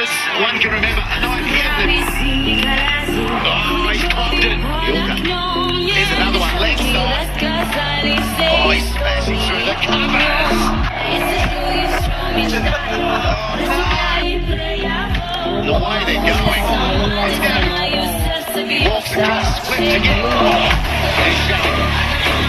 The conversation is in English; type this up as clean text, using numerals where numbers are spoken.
Christmas, one can remember a night here. Oh, he's clocked it. Yorker. Here's another one, leg side. Oh, he's smashing through the covers. The way they're going. He's going. Walks across, flips again. Oh, he's shut it.